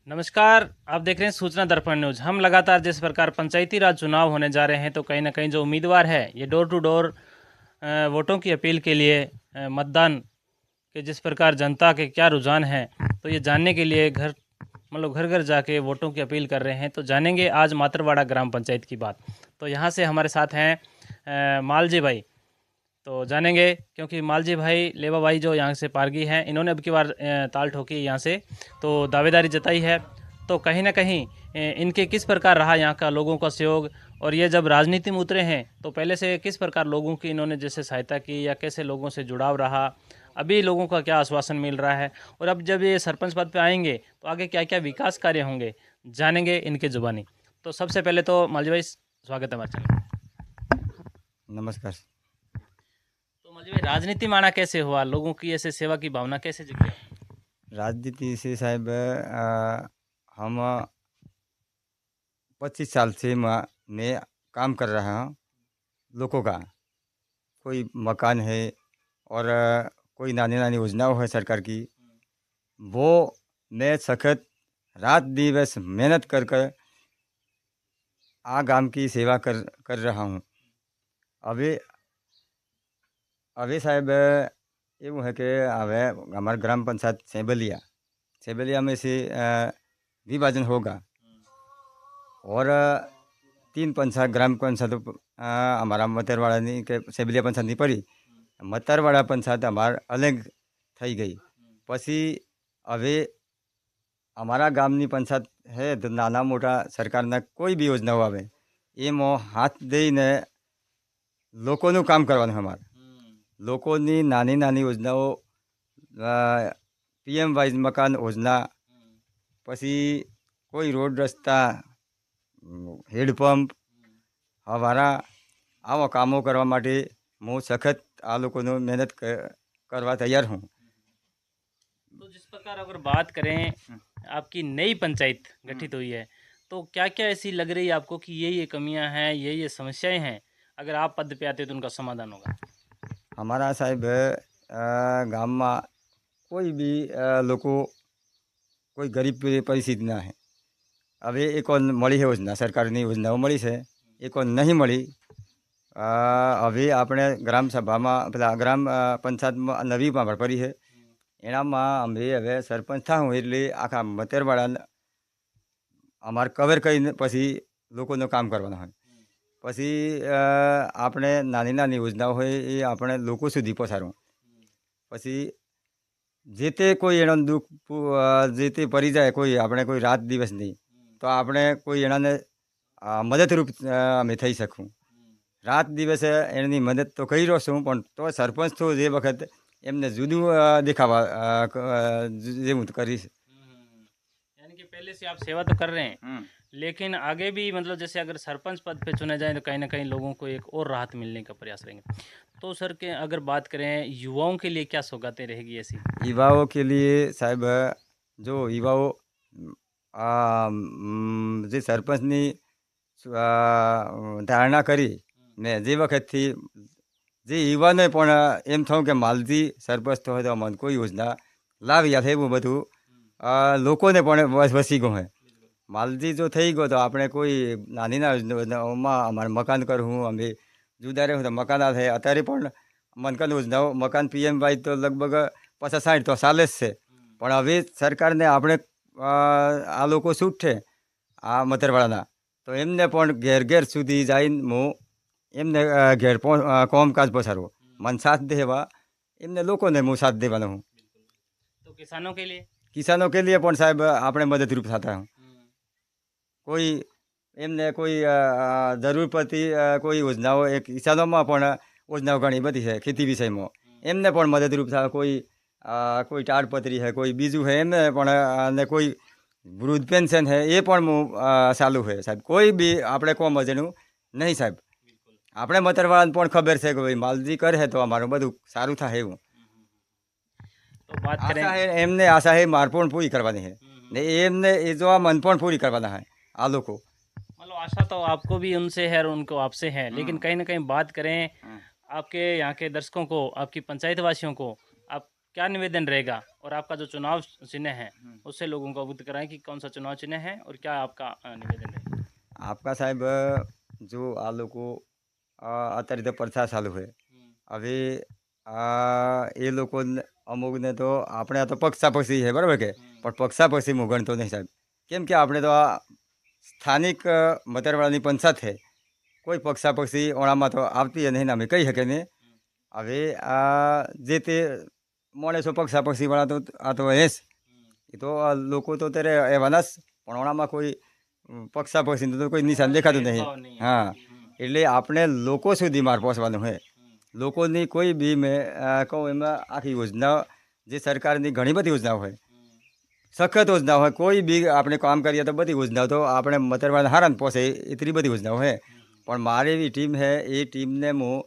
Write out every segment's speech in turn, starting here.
नमस्कार। आप देख रहे हैं सूचना दर्पण न्यूज़। हम लगातार जिस प्रकार पंचायती राज चुनाव होने जा रहे हैं तो कहीं ना कहीं जो उम्मीदवार है ये डोर टू डोर वोटों की अपील के लिए मतदान के जिस प्रकार जनता के क्या रुझान है तो ये जानने के लिए घर घर जाके वोटों की अपील कर रहे हैं। तो जानेंगे आज मातरवाड़ा ग्राम पंचायत की बात। तो यहाँ से हमारे साथ हैं मालजी भाई। तो जानेंगे क्योंकि मालजी भाई लेवा भाई जो यहाँ से पारगी हैं इन्होंने अब की बार ताल ठोकी यहाँ से तो दावेदारी जताई है। तो कहीं ना कहीं इनके किस प्रकार रहा यहाँ का लोगों का सहयोग और ये जब राजनीति में उतरे हैं तो पहले से किस प्रकार लोगों की इन्होंने जैसे सहायता की या कैसे लोगों से जुड़ाव रहा, अभी लोगों का क्या आश्वासन मिल रहा है और अब जब ये सरपंच पद पे आएंगे तो आगे क्या क्या विकास कार्य होंगे, जानेंगे इनके जुबानी। तो सबसे पहले तो मालजी भाई स्वागत है हमारे चैनल। नमस्कार। तो मालजी भाई राजनीति में आना कैसे हुआ, लोगों की ऐसे सेवा की भावना कैसे जगी? राजनीति से साहब हम 25 साल से मैं काम कर रहा हूँ। लोगों का कोई मकान है और कोई नानी नानी योजनाओं है सरकार की, वो मैं सखत रात दिवस मेहनत कर कर गांव की सेवा कर रहा हूँ। अभी अभी साहब એવું है कि હવે हमारे ग्राम पंचायत सेबलिया में से विभाजन होगा और 3 पंचायत ग्राम पंचायत हमारा मतरवाड़ा के सेबलिया पंचायत नहीं पड़ी। मतरवाड़ा पंचायत हमार अलग थी गई। पसी હવે અમારા ગામની પંચાયત है तो नाना मोटा सरकारना कोई भी योजनाओं आवे એમાં હાથ દઈને લોકોનું કામ કરવાનું અમારે। લોકોની નાની નાની યોજનાઓ પીએમ વાઇઝ મકાન યોજના, પછી કોઈ રોડ રસ્તા, હેડપંપ, હવારા આવા કામો કરવા માટે હું સખત આ લોકોનો મહેનત કરવા તૈયાર हूँ। तो जिस प्रकार अगर बात करें आपकी नई पंचायत गठित हुई है तो क्या क्या ऐसी लग रही है आपको कि ये कमियां हैं, ये समस्याएं हैं, अगर आप पद पे आते तो उनका समाधान होगा? हमारा साहब गाम में कोई भी लोगों कोई गरीब परिस्थिति ना है। હવે એક મળી છે યોજના, સરકારની યોજનાઓ મળી છે, એક નહીં મળી। હવે આપણે ગ્રામસભામાં પેલા ગ્રામ પંચાયતમાં નવીમાં પડી છે એનામાં અમે હવે સરપંચ થાઉં એટલે આખા મતેરવાળા અમારે કવર કરીને પછી લોકોનું કામ કરવાનું હોય। પછી આપણે નાની નાની યોજનાઓ હોય એ આપણે લોકો સુધી પહોંચાડવું। પછી જે તે કોઈ એનો દુઃખ જે તે પડી જાય કોઈ આપણે કોઈ રાત દિવસ નહીં તો આપણે કોઈ એનાને મદદરૂપ અમે થઈ શકું। રાત દિવસે એની મદદ તો કરી રહ્યો છું પણ તો સરપંચ તો જે વખત એમને જુદું દેખાવા જેવું કરીશ। यानी कि पहले से आप सेवा तो कर रहे हैं लेकिन आगे भी मतलब जैसे अगर सरपंच पद पे चुने जाए तो कहीं ना कहीं लोगों को एक और राहत मिलने का प्रयास करेंगे। तो सर के अगर बात करें युवाओं के लिए क्या सौगातें रहेगी ऐसी? युवाओं के लिए साहब जो युवाओं જે સરપંચની ધારણા કરી ને જે વખતથી જે યુવાને પણ એમ થયું કે માલજી સરપંચ તો હોય તો મને કોઈ યોજના લાવી આપે એવું બધું લોકોને પણ વસી ગયું है। માલજી જો થઈ ગયો તો આપણે કોઈ નાની નાની યોજનાઓમાં અમારે મકાન કરવું અમે જુદા રહેવું તો મકાન થાય। અત્યારે પણ મકાન યોજનાઓ મકાન પીએમ વાય તો લગભગ 50-60 તો ચાલે જ છે પણ હવે સરકારને આપણે આ લોકો છૂટ છે આ મતરવાળાના તો એમને પણ ઘેર ઘેર સુધી જઈને હું એમને ઘેર કામકાજ પહોંચાડવું। મને સાથ દેવા એમને લોકોને હું સાથ દેવાનો હું। तो किसानों के लिए? કિસાનો કે लिए પણ સાહેબ આપણે મદદરૂપ થતા હું। કોઈ એમને કોઈ જરૂર પડતી કોઈ યોજનાઓ એ કિસાનોમાં પણ યોજનાઓ ઘણી બધી છે ખેતી વિષયમાં એમને પણ મદદરૂપ થાય। કોઈ તાડપત્રી है કોઈ બીજું है એમને પણ અને કોઈ વૃદ્ધ પેન્શન है એ પણ ચાલુ है સાહેબ। કોઈ બી આપણે કોમ અજણું નહીં સાહેબ। આપણે મતરવાળાને પણ ખબર છે કે ભાઈ માલજી કરે તો અમારું બધું સારું થાય એવું तो बात करें આશા है એમને આશા है માર પણ પૂરી કરવાની है ને એમને એ જો આ મન પણ પૂરી કરવાના है આ લોકો। मतलब आशा तो आपको भी उनसे है और उनको आपसे है लेकिन कहीं ना कहीं बात करें आपके यहाँ के दर्शकों को, आपकी पंचायत वासियों को आप क्या निवेदन रहेगा और आपका जो चुनाव चिन्ह है उससे लोगों को अवगत कराएं कि कौन सा चुनाव चिन्ह है और क्या आपका निवेदन रहेगा। आपका साहेब जो आ લોકો અત્યારે તો પ્રથા ચાલુ છે હવે એ લોકો અમુકને તો આપણે આ તો પક્ષાપક્ષી છે બરાબર કે પણ પક્ષાપક્ષી હું ગણતો નહીં સાહેબ કેમ કે આપણે તો આ સ્થાનિક મતરવાળાની પંચાયત છે કોઈ પક્ષાપક્ષી ઓણામાં તો આવતી નહીં ને અમે કહી શકીએ ને હવે આ જે તે માણસો પક્ષાપક્ષીવાળા તો આ તો હેસ એ તો આ લોકો તો ત્યારે એવાના જ પણ ઓણામાં કોઈ પક્ષાપક્ષીનું તો કોઈ નિશાન દેખાતું નહીં હા એટલે આપણે લોકો સુધી માર પહોંચવાનું હોય લોકોની કોઈ બી મેં કહું એમાં આખી યોજના જે સરકારની ઘણી બધી યોજનાઓ હોય સખત યોજના હોય કોઈ બી આપણે કામ કરીએ તો બધી યોજનાઓ તો આપણે મતરવાળા હારાને પહોંચે એટલી બધી યોજનાઓ હોય પણ મારી એવી ટીમ છે એ ટીમને હું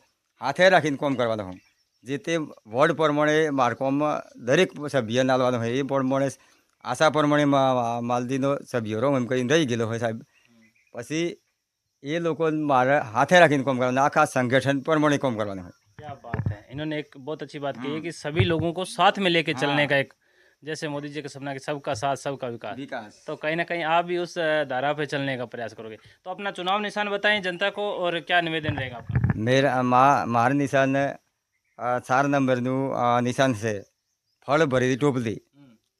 હાથે રાખીને કામ કરવાનો હું જે તે વોર્ડ પ્રમાણે માર્કોમાં દરેક સભ્ય નાલવાનો હોય એ પ્રમાણે આશા પ્રમાણે માલદીનો સભ્યો રહો એમ કરીને રહી ગયેલો હોય સાહેબ પછી એ લોકો મારે હાથે રાખીને કામ કરવાનું આખા સંગઠન પ્રમાણે કામ કરવાનું હોય। क्या बात है, इन्होंने एक बहुत अच्छी बात कही है कि सभी लोगों को साथ में लेके चलने का एक, जैसे मोदी जी का सपना कि सबका साथ सबका विकास, तो कहीं ना कहीं आप भी उस धारा पे चलने का प्रयास करोगे। तो अपना चुनाव निशान बताएं जनता को और क्या निवेदन रहेगा आपका। मेरा मार निशान 4 નંબરનું નિશાન છે ફળ ભરેલી ટોપલી।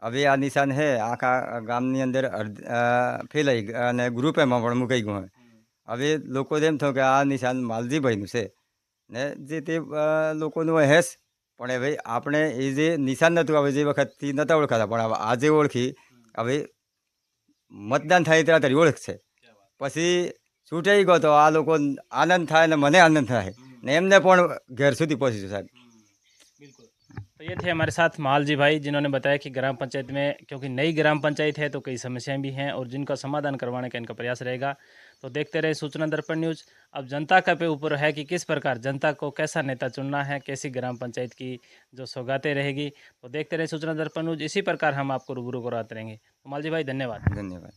હવે આ નિશાન છે આખા ગામની અંદર ફેલાઈ અને ગ્રુપેમાં પણ મુકાઈ ગયું હોય। હવે લોકો એમ થયું કે આ નિશાન માલજીભાઈનું છે ને જે તે લોકોનું હેસ પણ હવે આપણે એ જે નિશાન નહોતું હવે જે વખતથી નહોતા ઓળખાતા પણ હવે આજે ઓળખી હવે મતદાન થાય ત્યારે તારી ઓળખ છે પછી છૂટાઈ ગયો તો આ લોકો આનંદ થાય ને મને આનંદ થાય ને એમને પણ ઘેર સુધી પહોંચીશું સાહેબ। बिल्कुल, तो ये थे हमारे साथ मालजी भाई जिन्होंने बताया कि ग्राम पंचायत में क्योंकि नई ग्राम पंचायत है तो कई समस्याएं भी हैं और जिनका समाधान करवाने का इनका प्रयास रहेगा। तो देखते रहे सूचना दर्पण न्यूज़। अब जनता का पे ऊपर है कि किस प्रकार जनता को कैसा नेता चुनना है, कैसी ग्राम पंचायत की जो सौगातें रहेगी। तो देखते रहे सूचना दर्पण न्यूज़, इसी प्रकार हम आपको रूबरू कराते रहेंगे। तो मालजी भाई धन्यवाद। धन्यवाद।